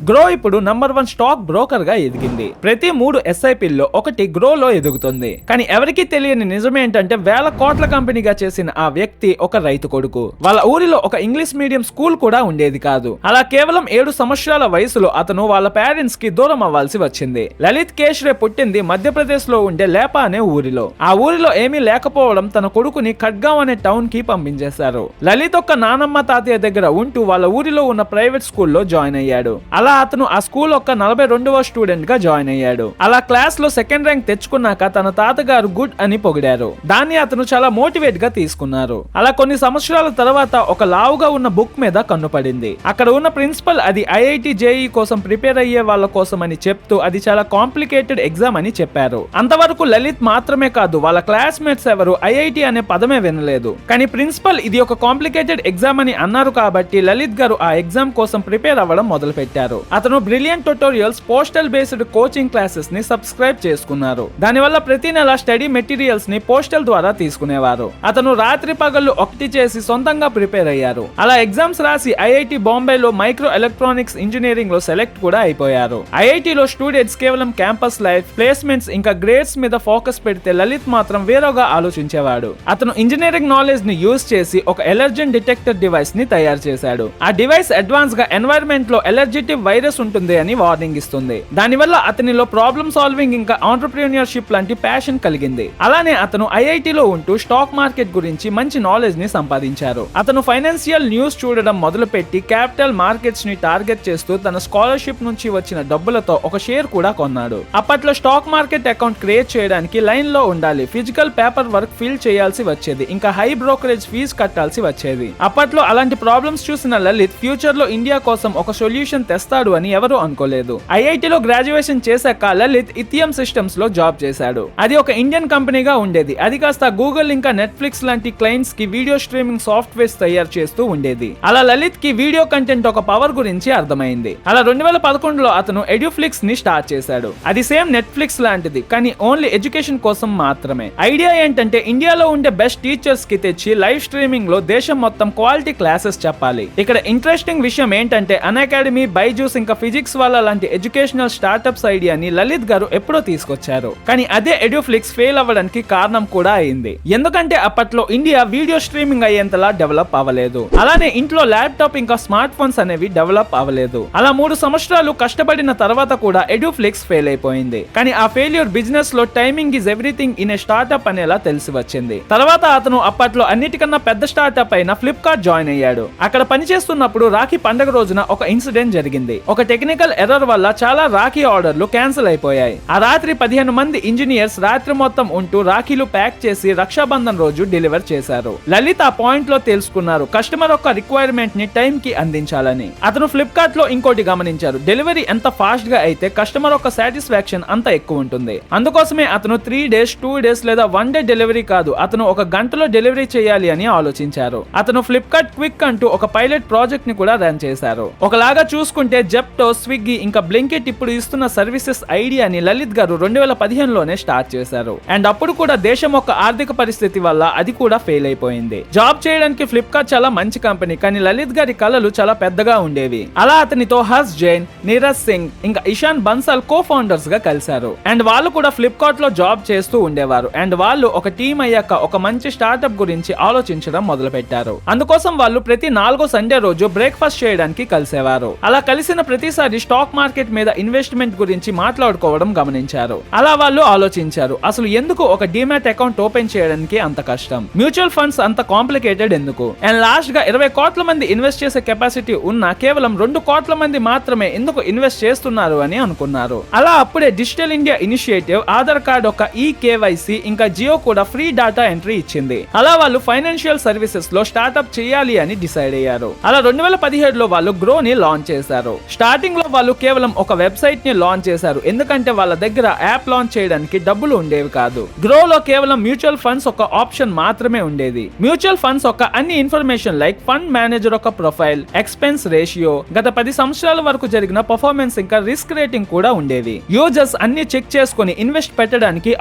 Grow ఇప్పుడు #1 stock broker గా ఎదిగింది. ప్రతి 3 SIPల్లో ఒకటి గ్రోలో ఎదుగుతుంది. కానీ ఎవరికీ తెలియని నిజం ఏంటంటే వేల కోట్ల కంపెనీగా చేసిన ఆ వ్యక్తి ఒక రైతు కొడుకు. వాళ్ళ ఊరిలో ఒక ఇంగ్లీష్ మీడియం స్కూల్ కూడా ఉండేది కాదు. అలా కేవలం 7 సంవత్సరాల వయసులో అతను వాళ్ళ పేరెంట్స్ కి దూరం అవ్వాల్సి వచ్చింది. లలిత్ కేష్రే పుట్టింది మధ్యప్రదేశ్ లో ఉండే లేపా అనే ఊరిలో. ఆ ఊరిలో ఏమీ లేకపోవడం తన కొడుకుని ఖడ్గావ్ అనే టౌన్ కి పంపించేశారు. లలిత్ ఒక్క నానమ్మ తాతయ్య దగ్గర ఉంటూ వాళ్ళ ఊరిలో ఉన్న ప్రైవేట్ స్కూల్లో జాయిన్ అయ్యాడు. అలా అతను ఆ స్కూల్ ఒక్క 42వ స్టూడెంట్ గా జాయిన్ అయ్యాడు. అలా క్లాస్ లో సెకండ్ ర్యాంక్ తెచ్చుకున్నాక తన తాతగారు గుడ్ అని పొగిడారు. దాన్ని అతను చాలా మోటివేట్ గా తీసుకున్నారు. అలా కొన్ని సంవత్సరాల తర్వాత ఒక లావుగా ఉన్న బుక్ మీద కన్నుపడింది. అక్కడ ఉన్న ప్రిన్సిపల్ అది IIT JEE కోసం ప్రిపేర్ అయ్యే వాళ్ళ కోసం అని చెప్తూ అది చాలా కాంప్లికేటెడ్ ఎగ్జామ్ అని చెప్పారు. అంతవరకు లలిత్ మాత్రమే కాదు వాళ్ళ క్లాస్మేట్స్ ఎవరు IIT అనే పదమే వినలేదు. కానీ ప్రిన్సిపల్ ఇది ఒక కాంప్లికేటెడ్ ఎగ్జామ్ అని అన్నారు కాబట్టి లలిత్ గారు ఆ ఎగ్జామ్ కోసం ప్రిపేర్ అవ్వడం మొదలు పెట్టారు. అతను brilliant tutorials, postal based coaching classes ని సబ్స్క్రైబ్ చేసుకున్నారు. దానివల్ల ప్రతి నెల స్టడీ మెటీరియల్స్ ని పోస్టల్ ద్వారా తీసుకునేవారు. అతను రాత్రి పగళ్ళు ఒకటి చేసి సొంతంగా ప్రిపేర్ అయ్యారు. అలా ఎగ్జామ్స్ రాసి IIT బాంబేలో మైక్రో ఎలక్ట్రానిక్స్ ఇంజనీరింగ్ లో సెలెక్ట్ కూడా అయిపోయారు. IIT లో స్టూడెంట్స్ కేవలం క్యాంపస్ లైఫ్, ప్లేస్మెంట్స్ ఇంకా గ్రేడ్స్ మీద ఫోకస్ పెడితే లలిత్ మాత్రం వేరేగా ఆలోచించేవాడు. అతను ఇంజనీరింగ్ నాలెడ్జ్ ని యూజ్ చేసి ఒక ఎలర్జెన్ డిటెక్టర్ డివైస్ ని తయారు చేశాడు. ఆ డివైస్ అడ్వాన్స్ గా ఎన్వైరన్మెంట్ లో ఎలర్జిటివ్ వైరస్ ఉంటుంది అని వార్నింగ్ ఇస్తుంది. దానివల్ల అతనిలో ప్రాబ్లమ్ సాల్వింగ్ ఇంకా ఆంటర్‌ప్రెన్యూర్‌షిప్ లాంటి ప్యాషన్ కలిగింది. అలానే అతను IIT లో ఉంటూ స్టాక్ మార్కెట్ గురించి మంచి నాలెడ్జ్ ని సంపాదించారు. అతను ఫైనాన్షియల్ న్యూస్ చూడడం మొదలుపెట్టి క్యాపిటల్ మార్కెట్స్ ని టార్గెట్ చేస్తూ తన స్కాలర్షిప్ నుంచి వచ్చిన డబ్బులతో ఒక షేర్ కూడా కొన్నాడు. అప్పట్లో స్టాక్ మార్కెట్ అకౌంట్ క్రియేట్ చేయడానికి లైన్ లో ఉండాలి, ఫిజికల్ పేపర్ వర్క్ ఫిల్ చేయాల్సి వచ్చేది, ఇంకా హై బ్రోకరేజ్ ఫీజు కట్టాల్సి వచ్చేది. అప్పట్లో అలాంటి ప్రాబ్లమ్స్ చూసిన లలిత్ ఫ్యూచర్ లో ఇండియా కోసం ఒక సొల్యూషన్ తెస్తాడు అని ఎవరూ అనుకోలేదు. IIT లో గ్రాడ్యుయేషన్ చేశాక లలిత్ ఇథియం సిస్టమ్స్ లో జాబ్ చేశాడు. అది ఒక ఇండియన్ కంపెనీగా ఉండేది. అది కాస్త గూగుల్ ఇంకా నెట్ఫ్లిక్స్ లాంటి క్లయింట్స్ కి వీడియో స్ట్రీమింగ్ సాఫ్ట్వేర్స్ తయారు చేస్తూ ఉండేది. అలా లలిత్ కి వీడియో కంటెంట్ ఒక పవర్ గురించి అర్థమైంది. అలా 2011లో అతను ఎడ్యుఫ్లిక్స్ ని స్టార్ట్ చేశాడు. అది సేమ్ నెట్ఫ్లిక్స్ లాంటిది, కానీ ఓన్లీ ఎడ్యుకేషన్ కోసం మాత్రమే. ఐడియా ఏంటంటే ఇండియాలో ఉండే బెస్ట్ టీచర్స్ కి తెచ్చి లైవ్ స్ట్రీమింగ్ లో దేశం మొత్తం క్వాలిటీ క్లాసెస్ చెప్పాలి. ఇక్కడ ఇంట్రెస్టింగ్ విషయం ఏంటంటే అన్అకాడమీ, బైజూస్ ఇంకా ఫిజిక్స్ వాళ్ళ లాంటి ఎడ్యుకేషనల్ స్టార్టప్స్ ఐడియాని లలిత్ గారు ఎప్పుడో తీసుకొచ్చారు. కానీ అదే ఎడ్యుఫ్లిక్స్ ఫెయిల్ అవ్వడానికి కారణం కూడా అయింది. ఎందుకంటే అప్పట్లో ఇండియా వీడియో స్ట్రీమింగ్ అయ్యేంతలా డెవలప్ అవ్వలేదు. అలానే ఇంట్లో ల్యాప్టాప్ ఇంకా స్మార్ట్ ఫోన్స్ అనేవి డెవలప్ అవ్వలేదు. అలా 3 సంవత్సరాలు కష్టపడిన తర్వాత కూడా ఎడ్యుఫ్లిక్స్ ఫెయిల్ అయిపోయింది. కానీ ఆ ఫెయిల్యూర్ బిజినెస్ లో timing is everything in a startup అనేలా తెలిసి వచ్చింది. తర్వాత అతను అప్పట్లో అన్నిటికన్నా పెద్ద స్టార్ట్అప్ అయిన ఫ్లిప్కార్ట్ జాయిన్ అయ్యాడు. అక్కడ పనిచేస్తున్నప్పుడు రాఖీ పండుగ రోజున ఒక ఇన్సిడెంట్ జరిగింది. ఒక టెక్నికల్ ఎర్రర్ వల్ల చాలా రాఖీ ఆర్డర్లు క్యాన్సిల్ అయిపోయాయి. ఆ రాత్రి 15 మంది ఇంజనీర్స్ రాత్రి మొత్తం ఉంటూ రాఖీలు ప్యాక్ చేసి రక్షాబంధన్ రోజు డెలివర్ చేశారు. లలిత్ ఆ పాయింట్ లో తెలుసుకున్నారు కస్టమర్ యొక్క రిక్వైర్మెంట్ ని టైం కి అందించాలని. అతను ఫ్లిప్కార్ట్ లో ఇంకోటి గమనించారు, డెలివరీ ఎంత ఫాస్ట్ గా అయితే కస్టమర్ యొక్క సాటిస్ఫాక్షన్ అంత ఎక్కువ ఉంటుంది. అందుకోసమే అతను 3 డేస్, 2 డేస్ లేదా 1 డే డెలివరీ కాదు, అతను ఒక గంటలో డెలివరీ చేయాలి అని ఆలోచించారు. అతను ఫ్లిప్కార్ట్ క్విక్ అంటూ ఒక పైలట్ ప్రాజెక్ట్ ని కూడా రన్ చేశారు. ఒకలాగా చూసుకుంటే జెప్టో, స్విగ్గీ ఇంకా బ్లింకిట్ ఇప్పుడు ఇస్తున్న సర్వీసెస్ ఐడియాని లలిత్ గారు 2015లోనే స్టార్ట్ చేశారు. అండ్ అప్పుడు కూడా దేశం యొక్క ఆర్థిక పరిస్థితి వల్ల అది కూడా ఫెయిల్ అయిపోయింది. జాబ్ చేయడానికి ఫ్లిప్కార్ట్ చాలా మంచి కంపెనీ, కానీ లలిత్ గారి కలలు చాలా పెద్దగా ఉండేవి. అలా అతనితో హర్ష్ జైన్, నీరజ్ సింగ్ ఇంకా ఇషాన్ బన్సాల్ కో ఫౌండర్స్ గా కలిశారు. అండ్ వాళ్ళు కూడా ఫ్లిప్కార్ట్ లో జాబ్ చేస్తూ ఉండేవారు. అండ్ వాళ్ళు ఒక టీం అయ్యాక ఒక మంచి స్టార్ట్అప్ గురించి ఆలోచించడం మొదలు పెట్టారు. అందుకోసం వాళ్ళు ప్రతి 4వ సండే రోజు బ్రేక్ఫాస్ట్ చేయడానికి కలిసేవారు. అలా కలిసిన ప్రతిసారి స్టాక్ మార్కెట్ మీద ఇన్వెస్ట్మెంట్ గురించి మాట్లాడుకోవడం గమనించారు. అలా వాళ్ళు ఆలోచించారు, అసలు ఎందుకు ఒక డిమాట్ అకౌంట్ ఓపెన్ చేయడానికి అంత కష్టం, మ్యూచువల్ ఫండ్స్ అంత కాంప్లికేటెడ్ ఎందుకు, అండ్ లాస్ట్ గా 20 కోట్ల మంది ఇన్వెస్ట్ చేసే కెపాసిటీ ఉన్న కేవలం 2 కోట్ల మంది మాత్రమే ఎందుకు ఇన్వెస్ట్ చేస్తున్నారు అని అనుకున్నారు. అలా అప్పుడే digital India initiative, Aadhaar card ఒక KYC ఇంకా జియో కూడా ఫ్రీ డాటా ఎంట్రీ ఇచ్చింది. అలా వాళ్ళు ఫైనాన్షియల్ సర్వీసెస్ లో స్టార్ట్అప్ చేయాలి అని డిసైడ్ అయ్యారు. అలా 2017లో వాళ్ళు గ్రో ని లాంచ్ చేశారు. స్టార్టింగ్ లో వాళ్ళు కేవలం ఒక వెబ్సైట్ ని లాంచ్ చేశారు, ఎందుకంటే వాళ్ళ దగ్గర యాప్ లాంచ్ చేయడానికి డబ్బులు ఉండేవి కాదు. గ్రో లో కేవలం మ్యూచువల్ ఫండ్స్ ఒక ఆప్షన్ మాత్రమే ఉండేది. మ్యూచువల్ ఫండ్స్ ఒక అన్ని ఇన్ఫర్మేషన్ లైక్ ఫండ్ మేనేజర్ ఒక ప్రొఫైల్, ఎక్స్పెన్స్ రేషియో, గత 10 సంవత్సరాల వరకు జరిగిన పర్ఫార్మెన్స్ ఇంకా రిస్క్ రేటింగ్ కూడా ఉండేవి. యూజర్స్ అన్ని చెక్ చేసుకుని ఇన్వెస్ట్ పెట్టడానికి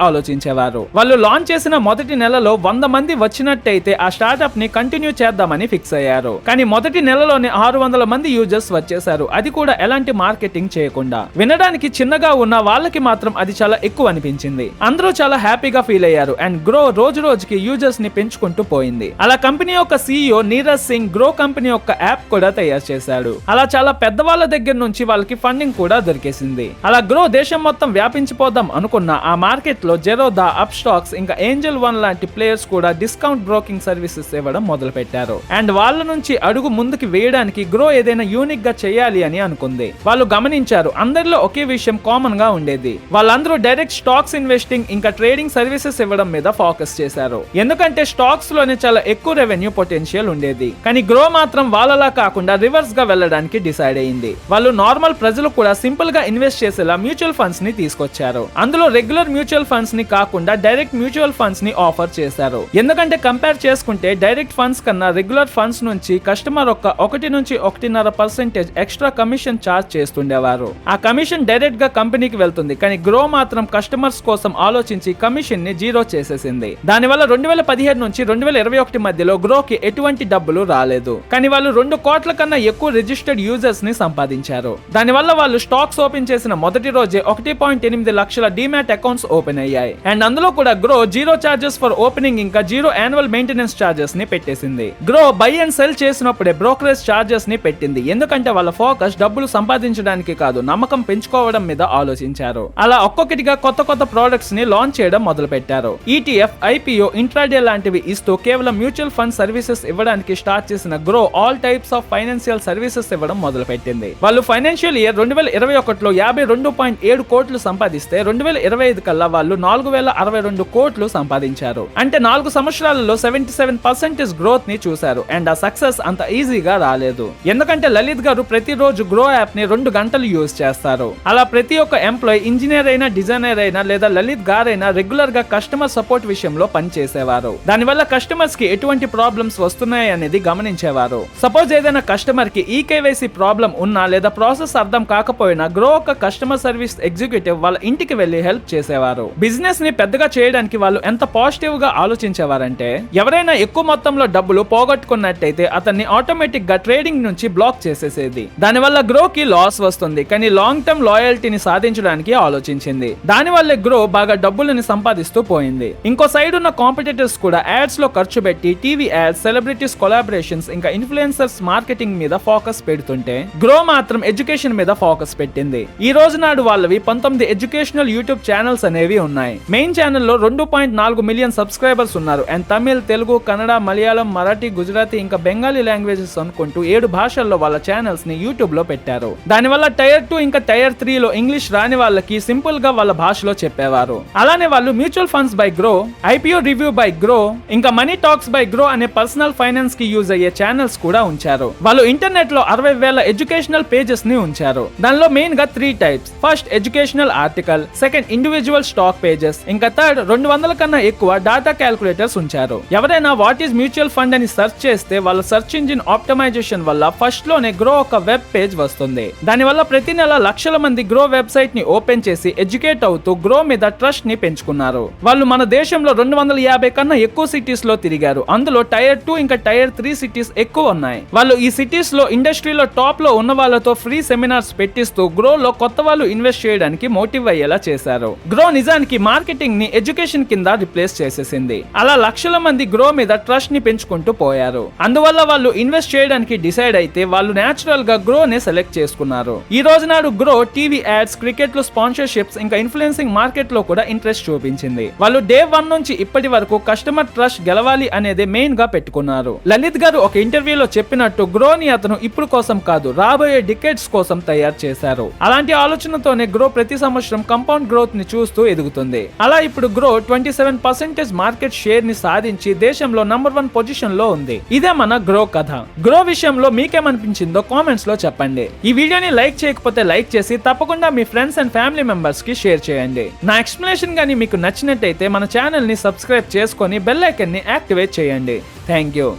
ఆలోచించేవారు. వాళ్ళు లాంచ్ చేసిన మొదటి నెలలో 100 మంది వచ్చినట్టయితే ఆ స్టార్ట్అప్ ని కంటిన్యూ చేద్దామని ఫిక్స్ అయ్యారు. కానీ మొదటి నెలలోనే 600 మంది యూజర్స్ వచ్చేసారు. అది కూడా ఎలాంటి మార్కెటింగ్ చేయకుండా. వినడానికి చిన్నగా ఉన్న వాళ్ళకి మాత్రం అది చాలా ఎక్కువ అనిపించింది. అందరూ చాలా హ్యాపీగా ఫీల్ అయ్యారు అండ్ గ్రో రోజు రోజుకి యూజర్స్ ని పెంచుకుంటూ పోయింది. అలా కంపెనీ యొక్క CEO Neeraj Singh grow company యొక్క యాప్ కూడా తయారు చేశాడు. అలా చాలా పెద్దవాళ్ళ దగ్గర నుంచి వాళ్ళకి ఫండింగ్ కూడా దొరికేసింది. అలా గ్రో దేశం మొత్తం వ్యాపించిపోదాం అనుకున్న ఆ మార్కెట్ లో జెరోదా, అప్ స్టాక్స్ ఇంకా ఏంజల్ వన్ లాంటి ప్లేయర్స్ కూడా డిస్కౌంట్ బ్రోకింగ్ సర్వీసెస్ ఇవ్వడం మొదలు పెట్టారు. అండ్ వాళ్ళ నుంచి అడుగు ముందుకు వేయడానికి గ్రో ఏదైనా యూనిక్ గా చేయాలి అని అనుకుంది. వాళ్ళు గమనించారు అందరిలో ఒకే విషయం కామన్ గా ఉండేది. వాళ్ళందరూ డైరెక్ట్ స్టాక్స్ ఇన్వెస్టింగ్ ఇంకా ట్రేడింగ్ సర్వీసెస్ ఇవ్వడం మీద ఫోకస్ చేశారు. ఎందుకంటే స్టాక్స్ లోనే చాలా ఎక్కువ రెవెన్యూ పొటెన్షియల్ ఉండేది. కానీ గ్రో మాత్రం వాళ్ళలా కాకుండా రివర్స్ గా వెళ్ళడానికి డిసైడ్ అయింది. వాళ్ళు నార్మల్ ప్రజలు కూడా సింపుల్ గా ఇన్వెస్ట్ చేసేలా మ్యూచువల్ ఫండ్స్ ని తీసుకొచ్చారు. అందులో రెగ్యులర్ మ్యూచువల్ ఫండ్స్ ని కాకుండా డైరెక్ట్ మ్యూచువల్ ఫండ్స్ ని ఆఫర్ చేశారు. ఎందుకంటే కంపేర్ చేసుకుంటే డైరెక్ట్ ఫండ్స్ కన్నా రెగ్యులర్ ఫండ్స్ నుంచి కస్టమర్ 1 నుంచి 1.5% ఎక్స్ట్రా కమిషన్ చార్జ్ చేస్తుండేవారు. ఆ కమిషన్ డైరెక్ట్ గా కంపెనీకి వెళ్తుంది. కానీ గ్రో మాత్రం కస్టమర్స్ కోసం ఆలోచించి కమిషన్ ని జీరో చేసేసింది. దానివల్ల 2017 నుంచి 2021 మధ్యలో గ్రోకి ఎటువంటి డబ్బులు రాలేదు. కానీ వాళ్ళు 2 కోట్ల కన్నా ఎక్కువ రిజిస్టర్డ్ యూజర్స్ ని సంపాదించారు. దానివల్ల వాళ్ళు స్టాక్స్ ఓపెన్ చేసిన మొదటి రోజే 1.8 లక్షల డిమాట్ అకౌంట్స్ ఓపెన్ అయ్యాయి. అండ్ అందులో కూడా grow zero charges for opening ఇంకా జీరో యాన్యువల్ మెయింటెనెన్స్ చార్జెస్ ని పెట్టేసింది. గ్రో బై అండ్ సెల్ చేసినప్పుడే బ్రోకరేజ్ చార్జెస్ ని పెట్టింది. ఎందుకంటే వాళ్ళ ఫోకస్ డబ్బులు సంపాదించడానికి కాదు, నమ్మకం పెంచుకోవడం మీద ఆలోచించారు. అలా ఒక్కొక్కటిగా కొత్త కొత్త ప్రొడక్ట్స్ ని లాంచ్ చేయడం మొదలు పెట్టారు. ETF, IPO, ఇంట్రాడే లాంటివి ఇస్తూ కేవలం మ్యూచువల్ ఫండ్ సర్వీసెస్ ఇవ్వడానికి స్టార్ట్ చేసిన grow all types of financial services ఇవ్వడం మొదలు పెట్టింది. వాళ్ళు ఫైనాన్షియల్ ఇయర్ 2021లో 52.7 కోట్లు సంపాదిస్తే 2025 కల్లా వాళ్ళు 4062 కోట్లు సంపాదించారు. అంటే 4 సంవత్సరాలలో 77% గ్రోత్ ని చూశారు. అండ్ ఆ సక్సెస్ అంత ఈజీగా రాలేదు. ఎందుకంటే లలిత్ గారు ప్రతిరోజు గ్రో యాప్ ని 2 గంటలు యూజ్ చేస్తారు. అలా ప్రతి ఒక్క ఎంప్లాయ్, ఇంజనీర్ అయినా, డిజైనర్ అయినా లేదా లలిత్ గారైనా రెగ్యులర్ గా కస్టమర్ సపోర్ట్ విషయంలో పనిచేసేవారు. దానివల్ల కస్టమర్స్ కి ఎటువంటి ప్రాబ్లమ్స్ వస్తున్నాయి అనేది గమనించేవారు. సపోజ్ ఏదైనా కస్టమర్ కి ఈకేవైసీ ప్రాబ్లం ఉన్నా లేదా ప్రాసెస్ అర్థం కాకపోయినా గ్రో ఒక కస్టమర్ సర్వీస్ ఎగ్జిక్యూటివ్ వాళ్ళ ఇంటికి వెళ్లి హెల్ప్ చేసేవారు. బిజినెస్ ని పెద్దగా చేయడానికి వాళ్ళు ఎంత పాజిటివ్ గా ఆలోచించేవారంటే ఎవరైనా ఎక్కువ మొత్తంలో డబ్బులు పోగొట్టుకున్నట్టయితే అతన్ని ఆటోమేటిక్ గా ట్రేడింగ్ నుంచి బ్లాక్ చేసేసేది. దానివల్ల గ్రో కి లాస్ వస్తుంది. కానీ లాంగ్ టర్మ్ లాయల్టీని సాధించడానికి ఆలోచించింది. దానివల్లే గ్రో బాగా డబ్బులని సంపాదిస్తూ పోయింది. ఇంకో సైడ్ ఉన్న కాంపిటీటర్స్ కూడా యాడ్స్ లో ఖర్చు పెట్టి టీవీ యాడ్స్, సెలబ్రిటీస్ కొలాబరేషన్స్ ఇంకా ఇన్ఫ్లుయెన్సర్స్ మార్కెటింగ్ మీద ఫోకస్ పెడుతుంటే గ్రో మాత్రం ఎడ్యుకేషన్ మీద ఫోకస్ పెట్టింది. ఈ రోజు నాడు వాళ్ళవి 19 ఎడ్యుకేషనల్ యూట్యూబ్ ఛానల్స్ అనేవి ఉన్నాయి. మెయిన్ ఛానల్లో 2.4 మిలియన్ సబ్స్క్రైబర్స్ ఉన్నారు. అండ్ తమిళ్, తెలుగు, కన్నడ, మలయాళం, మరాఠీ, గుజరాతీ ఇంకా బెంగాలీ లాంగ్వేజెస్ అనుకుంటూ 7 భాషల్లో వాళ్ళ ఛానల్స్ ని యూట్యూబ్ లో పెట్టారు. దానివల్ల టైర్ 2 ఇంకా టైర్ 3 లో ఇంగ్లీష్ రాని వాళ్ళకి సింపుల్ గా వాళ్ళ భాషలో చెప్పేవారు. అలానే వాళ్ళు mutual funds by grow, IPO review by grow ఇంకా మనీ టాక్స్ బై గ్రో అనే పర్సనల్ ఫైనాన్స్ కి యూజ్ అయ్యే ఛానల్స్ కూడా ఉంచారు. వాళ్ళు ఇంటర్నెట్ లో 60,000 ఎడ్యుకేషనల్ పేజెస్ ని ఉంచారు. దానిలో మెయిన్ గా 3 types. First educational article, second individual stock pages, ఇంకా థర్డ్ 200 కన్నా ఎక్కువ డాటా క్యాల్కులేటర్స్ ఉంచారు. ఎవరైనా వాట్ ఈస్ మ్యూచువల్ ఫండ్ అని సెర్చ్ చేస్తే వాళ్ళ సెర్చ్ ఇంజిన్ ఆప్టిమైజేషన్ వల్ల ఫస్ట్ లోనే గ్రో ఒక వెబ్ పేజ్ వస్తుంది. దానివల్ల ప్రతి నెల లక్షల మంది గ్రో వెబ్సైట్ ని ఓపెన్ చేసి ఎడ్యుకేట్ అవుతూ గ్రో మీద ట్రస్ట్ ని పెంచుకున్నారు. వాళ్ళు మన దేశంలో 250 కన్నా ఎక్కువ సిటీస్ లో తిరిగారు. అందులో టైర్ 2 ఇంకా టైర్ 3 సిటీస్ ఎక్కువ ఉన్నాయి. వాళ్ళు ఈ సిటీస్ లో ఇండస్ట్రీలో టాప్ లో ఉన్న వాళ్ళతో ఫ్రీ సెమినార్స్ పెట్టిస్తూ గ్రో లో కొత్త వాళ్ళు ఇన్వెస్ట్ చేయడానికి మోటివ్ అయ్యేలా చేశారు. గ్రో నిజానికి మార్కెటింగ్ ని ఎడ్యుకేషన్ కింద రిప్లేస్ చేసేసింది. అలా లక్షల మంది గ్రో మీద ట్రస్ట్ ని పెంచుకుంటూ పోయారు. అందువల్ల వాళ్ళు ఇన్వెస్ట్ చేయడానికి డిసైడ్ అయితే వాళ్ళు నేచురల్ గా గ్రో ని సెలెక్ట్ చేసుకున్నారు. ఈ రోజు నాడు గ్రో టీవీ యాడ్స్, క్రికెట్ లో స్పాన్సర్షిప్స్ ఇంకా ఇన్ఫ్లుయెన్సింగ్ మార్కెట్ లో కూడా ఇంట్రెస్ట్ చూపించింది. వాళ్ళు డే 1 నుంచి ఇప్పటి వరకు కస్టమర్ ట్రస్ట్ గెలవాలి అనేది మెయిన్ గా పెట్టుకున్నారు. లలిత్ గారు ఒక ఇంటర్వ్యూలో చెప్పినట్టు గ్రోని అతను ఇప్పుడు కోసం కాదు, రాబోయే డికేడ్స్ కోసం తయారు చేశారు. అలాంటి ఆలోచనతోనే గ్రో ప్రతి సంవత్సరం కంపౌండ్ గ్రోత్ ని చూస్తూ ఎదుగుతుంది. అలా ఇప్పుడు గ్రో 27% మార్కెట్ షేర్ ని సాధించి దేశంలో నంబర్ 1 పొజిషన్ లో ఉంది. ఇదే మన గ్రో కథ. గ్రో విషయంలో మీకేమనిపించిందో కామెంట్స్ లో చెప్పండి. ఈ వీడియోని లైక్ చేయకపోతే లైక్ చేసి తప్పకుండా మీ ఫ్రెండ్స్ అండ్ ఫ్యామిలీ మెంబర్స్ కి షేర్ చేయండి. నా ఎక్స్ప్లెనేషన్ గానీ మీకు నచ్చినట్టయితే మన ఛానల్ ని సబ్స్క్రైబ్ చేసుకొని బెల్ ఐకాన్ ని యాక్టివేట్ చేయండి. Thank you.